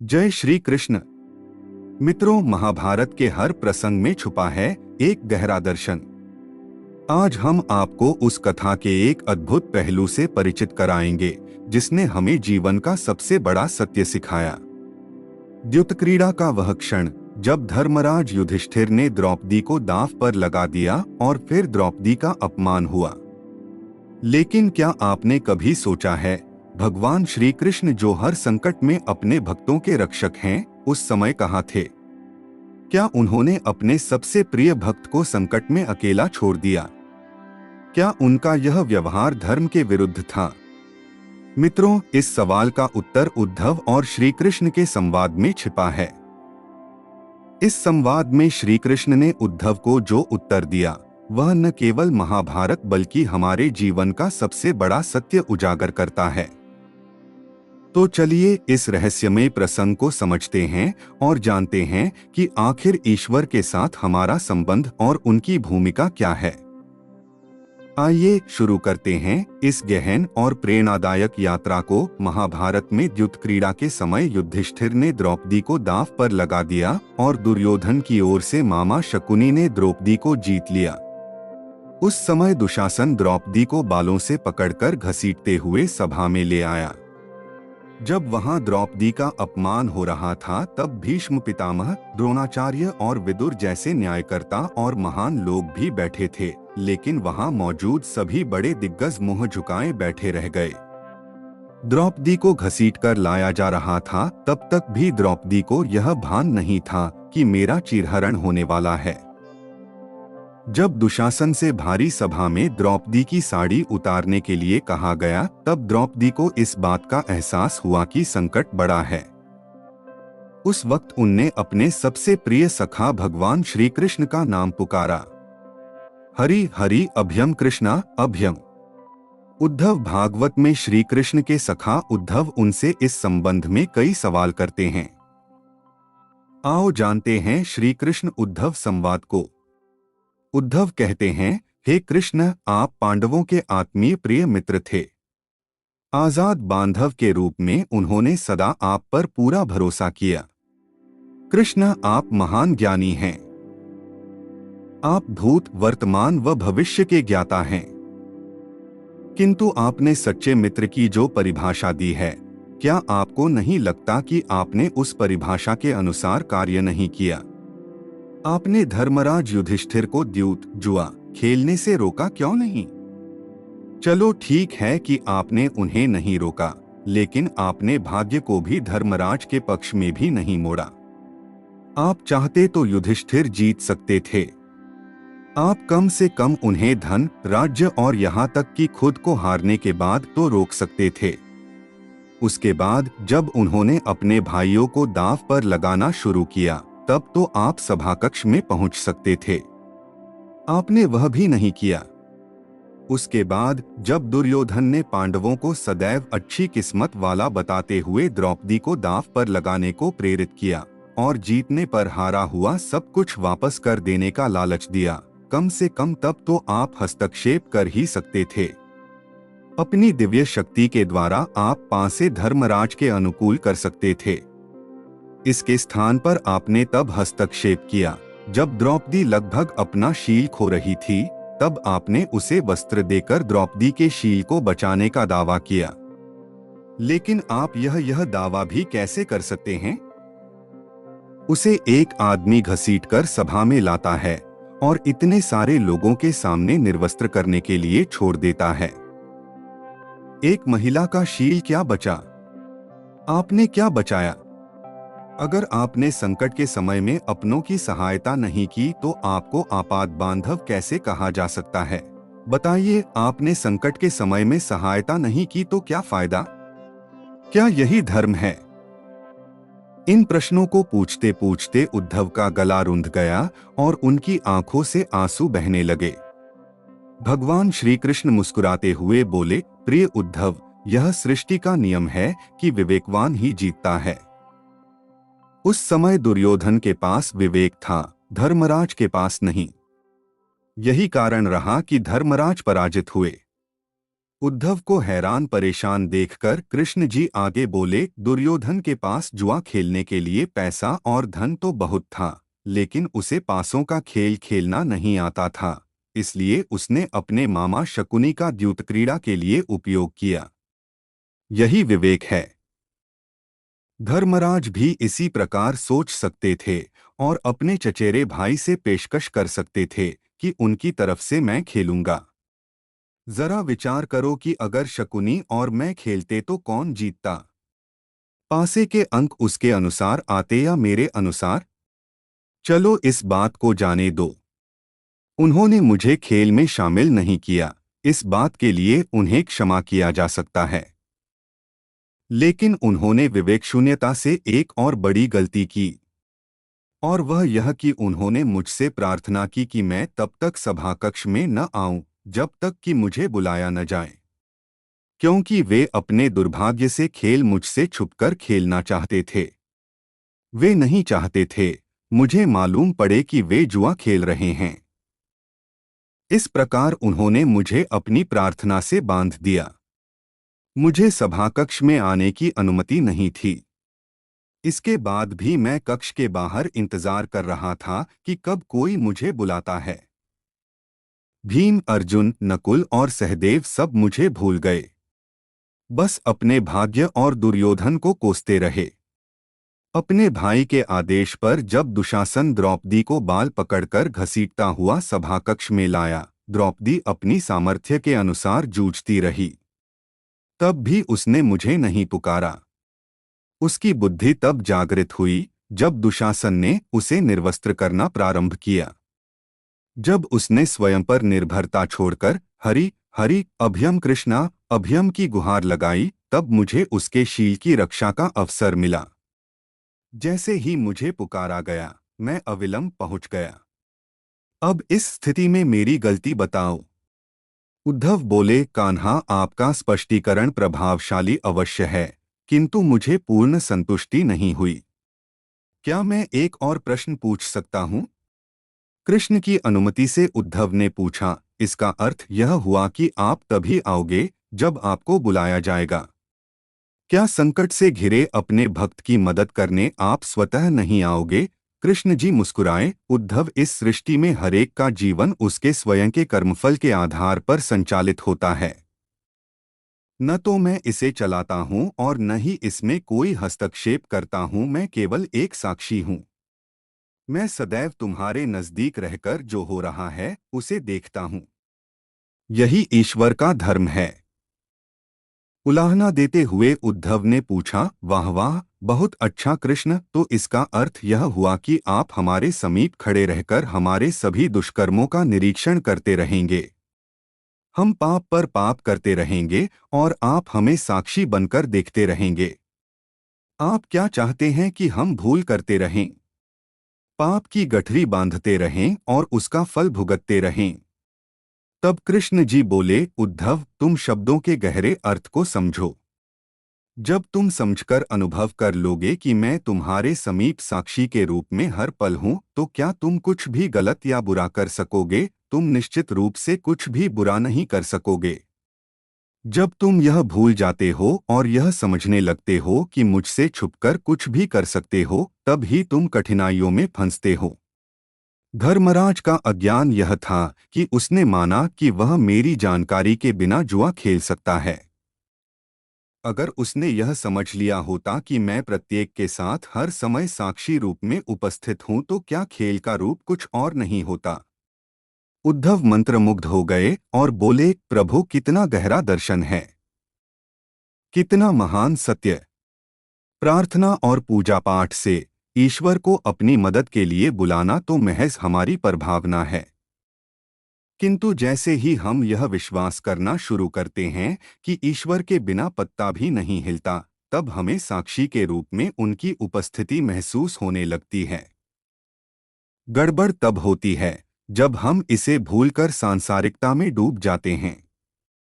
जय श्री कृष्ण। मित्रों, महाभारत के हर प्रसंग में छुपा है एक गहरा दर्शन। आज हम आपको उस कथा के एक अद्भुत पहलू से परिचित कराएंगे जिसने हमें जीवन का सबसे बड़ा सत्य सिखाया। द्युतक्रीड़ा का वह क्षण जब धर्मराज युधिष्ठिर ने द्रौपदी को दांव पर लगा दिया और फिर द्रौपदी का अपमान हुआ। लेकिन क्या आपने कभी सोचा है, भगवान श्री कृष्ण जो हर संकट में अपने भक्तों के रक्षक हैं, उस समय कहाँ थे? क्या उन्होंने अपने सबसे प्रिय भक्त को संकट में अकेला छोड़ दिया? क्या उनका यह व्यवहार धर्म के विरुद्ध था? मित्रों, इस सवाल का उत्तर उद्धव और श्री कृष्ण के संवाद में छिपा है। इस संवाद में श्री कृष्ण ने उद्धव को जो उत्तर दिया वह न केवल महाभारत बल्कि हमारे जीवन का सबसे बड़ा सत्य उजागर करता है। तो चलिए इस रहस्यमय प्रसंग को समझते हैं और जानते हैं कि आखिर ईश्वर के साथ हमारा संबंध और उनकी भूमिका क्या है। आइए शुरू करते हैं इस गहन और प्रेरणादायक यात्रा को। महाभारत में द्युतक्रीड़ा के समय युधिष्ठिर ने द्रौपदी को दांव पर लगा दिया और दुर्योधन की ओर से मामा शकुनी ने द्रौपदी को जीत लिया। उस समय दुशासन द्रौपदी को बालों से पकड़कर घसीटते हुए सभा में ले आया। जब वहां द्रौपदी का अपमान हो रहा था तब भीष्म पितामह, द्रोणाचार्य और विदुर जैसे न्यायकर्ता और महान लोग भी बैठे थे, लेकिन वहां मौजूद सभी बड़े दिग्गज मुंह झुकाए बैठे रह गए। द्रौपदी को घसीटकर लाया जा रहा था, तब तक भी द्रौपदी को यह भान नहीं था कि मेरा चीरहरण होने वाला है। जब दुशासन से भारी सभा में द्रौपदी की साड़ी उतारने के लिए कहा गया, तब द्रौपदी को इस बात का एहसास हुआ कि संकट बड़ा है। उस वक्त उनने अपने सबसे प्रिय सखा भगवान श्री कृष्ण का नाम पुकारा। हरि हरि अभयम कृष्णा अभयम। उद्धव भागवत में श्री कृष्ण के सखा उद्धव उनसे इस संबंध में कई सवाल करते हैं। आओ जानते हैं श्री कृष्ण उद्धव संवाद को। उद्धव कहते हैं, हे कृष्ण, आप पांडवों के आत्मीय प्रिय मित्र थे। आजाद बांधव के रूप में उन्होंने सदा आप पर पूरा भरोसा किया। कृष्ण, आप महान ज्ञानी हैं। आप भूत, वर्तमान व भविष्य के ज्ञाता हैं। किंतु आपने सच्चे मित्र की जो परिभाषा दी है, क्या आपको नहीं लगता कि आपने उस परिभाषा के अनुसार कार्य नहीं किया? आपने धर्मराज युधिष्ठिर को द्यूत जुआ खेलने से रोका क्यों नहीं? चलो ठीक है कि आपने उन्हें नहीं रोका, लेकिन आपने भाग्य को भी धर्मराज के पक्ष में भी नहीं मोड़ा। आप चाहते तो युधिष्ठिर जीत सकते थे। आप कम से कम उन्हें धन, राज्य और यहाँ तक कि खुद को हारने के बाद तो रोक सकते थे। उसके बाद जब उन्होंने अपने भाइयों को दांव पर लगाना शुरू किया, तब तो आप सभा कक्ष में पहुंच सकते थे। आपने वह भी नहीं किया। उसके बाद जब दुर्योधन ने पांडवों को सदैव अच्छी किस्मत वाला बताते हुए द्रौपदी को दांव पर लगाने को प्रेरित किया और जीतने पर हारा हुआ सब कुछ वापस कर देने का लालच दिया, कम से कम तब तो आप हस्तक्षेप कर ही सकते थे। अपनी दिव्य शक्ति के द्वारा आप पासे धर्मराज के अनुकूल कर सकते थे। इसके स्थान पर आपने तब हस्तक्षेप किया जब द्रौपदी लगभग अपना शील खो रही थी, तब आपने उसे वस्त्र देकर द्रौपदी के शील को बचाने का दावा किया। लेकिन आप यह दावा भी कैसे कर सकते हैं? उसे एक आदमी घसीटकर सभा में लाता है और इतने सारे लोगों के सामने निर्वस्त्र करने के लिए छोड़ देता है। एक महिला का शील क्या बचा? आपने क्या बचाया? अगर आपने संकट के समय में अपनों की सहायता नहीं की तो आपको आपात बांधव कैसे कहा जा सकता है? बताइए, आपने संकट के समय में सहायता नहीं की तो क्या फायदा? क्या यही धर्म है? इन प्रश्नों को पूछते पूछते उद्धव का गला रुंध गया और उनकी आंखों से आंसू बहने लगे। भगवान श्री कृष्ण मुस्कुराते हुए बोले, प्रिय उद्धव, यह सृष्टि का नियम है कि विवेकवान ही जीतता है। उस समय दुर्योधन के पास विवेक था, धर्मराज के पास नहीं। यही कारण रहा कि धर्मराज पराजित हुए। उद्धव को हैरान परेशान देखकर कृष्ण जी आगे बोले, दुर्योधन के पास जुआ खेलने के लिए पैसा और धन तो बहुत था, लेकिन उसे पासों का खेल खेलना नहीं आता था। इसलिए उसने अपने मामा शकुनी का द्यूतक्रीड़ा के लिए उपयोग किया। यही विवेक है। धर्मराज भी इसी प्रकार सोच सकते थे और अपने चचेरे भाई से पेशकश कर सकते थे कि उनकी तरफ से मैं खेलूंगा। जरा विचार करो कि अगर शकुनी और मैं खेलते तो कौन जीतता? पासे के अंक उसके अनुसार आते या मेरे अनुसार? चलो इस बात को जाने दो। उन्होंने मुझे खेल में शामिल नहीं किया, इस बात के लिए उन्हें क्षमा किया जा सकता है। लेकिन उन्होंने विवेकशून्यता से एक और बड़ी गलती की, और वह यह कि उन्होंने मुझसे प्रार्थना की कि मैं तब तक सभाकक्ष में न आऊं जब तक कि मुझे बुलाया न जाए, क्योंकि वे अपने दुर्भाग्य से खेल मुझसे छुपकर खेलना चाहते थे। वे नहीं चाहते थे मुझे मालूम पड़े कि वे जुआ खेल रहे हैं। इस प्रकार उन्होंने मुझे अपनी प्रार्थना से बांध दिया। मुझे सभाकक्ष में आने की अनुमति नहीं थी। इसके बाद भी मैं कक्ष के बाहर इंतजार कर रहा था कि कब कोई मुझे बुलाता है। भीम, अर्जुन, नकुल और सहदेव सब मुझे भूल गए। बस अपने भाग्य और दुर्योधन को कोसते रहे। अपने भाई के आदेश पर जब दुशासन द्रौपदी को बाल पकड़कर घसीटता हुआ सभाकक्ष में लाया, द्रौपदी अपनी सामर्थ्य के अनुसार जूझती रही। तब भी उसने मुझे नहीं पुकारा। उसकी बुद्धि तब जागृत हुई जब दुशासन ने उसे निर्वस्त्र करना प्रारंभ किया। जब उसने स्वयं पर निर्भरता छोड़कर हरि हरि अभयम कृष्णा अभयम की गुहार लगाई, तब मुझे उसके शील की रक्षा का अवसर मिला। जैसे ही मुझे पुकारा गया, मैं अविलंब पहुंच गया। अब इस स्थिति में मेरी गलती बताओ। उद्धव बोले, कान्हा, आपका स्पष्टीकरण प्रभावशाली अवश्य है, किंतु मुझे पूर्ण संतुष्टि नहीं हुई। क्या मैं एक और प्रश्न पूछ सकता हूँ? कृष्ण की अनुमति से उद्धव ने पूछा। इसका अर्थ यह हुआ कि आप तभी आओगे जब आपको बुलाया जाएगा। क्या संकट से घिरे अपने भक्त की मदद करने आप स्वतः नहीं आओगे? कृष्ण जी मुस्कुराए, उद्धव, इस सृष्टि में हरेक का जीवन उसके स्वयं के कर्मफल के आधार पर संचालित होता है। न तो मैं इसे चलाता हूँ और न ही इसमें कोई हस्तक्षेप करता हूँ, मैं केवल एक साक्षी हूँ। मैं सदैव तुम्हारे नजदीक रहकर जो हो रहा है उसे देखता हूँ। यही ईश्वर का धर्म है। उलाहना देते हुए उद्धव ने पूछा, वाह वाह, बहुत अच्छा कृष्ण, तो इसका अर्थ यह हुआ कि आप हमारे समीप खड़े रहकर हमारे सभी दुष्कर्मों का निरीक्षण करते रहेंगे। हम पाप पर पाप करते रहेंगे और आप हमें साक्षी बनकर देखते रहेंगे। आप क्या चाहते हैं कि हम भूल करते रहें, पाप की गठरी बांधते रहें और उसका फल भुगतते रहें? तब कृष्ण जी बोले, उद्धव, तुम शब्दों के गहरे अर्थ को समझो। जब तुम समझकर अनुभव कर लोगे कि मैं तुम्हारे समीप साक्षी के रूप में हर पल हूं, तो क्या तुम कुछ भी गलत या बुरा कर सकोगे? तुम निश्चित रूप से कुछ भी बुरा नहीं कर सकोगे। जब तुम यह भूल जाते हो और यह समझने लगते हो कि मुझसे छुपकर कुछ भी कर सकते हो, तब ही तुम कठिनाइयों में फंसते हो। धर्मराज का अज्ञान यह था कि उसने माना कि वह मेरी जानकारी के बिना जुआ खेल सकता है। अगर उसने यह समझ लिया होता कि मैं प्रत्येक के साथ हर समय साक्षी रूप में उपस्थित हूं, तो क्या खेल का रूप कुछ और नहीं होता। उद्धव मंत्रमुग्ध हो गए और बोले, प्रभु, कितना गहरा दर्शन है, कितना महान सत्य। प्रार्थना और पूजा पाठ से ईश्वर को अपनी मदद के लिए बुलाना तो महज हमारी प्रभावना है, किंतु जैसे ही हम यह विश्वास करना शुरू करते हैं कि ईश्वर के बिना पत्ता भी नहीं हिलता, तब हमें साक्षी के रूप में उनकी उपस्थिति महसूस होने लगती है। गड़बड़ तब होती है जब हम इसे भूलकर सांसारिकता में डूब जाते हैं।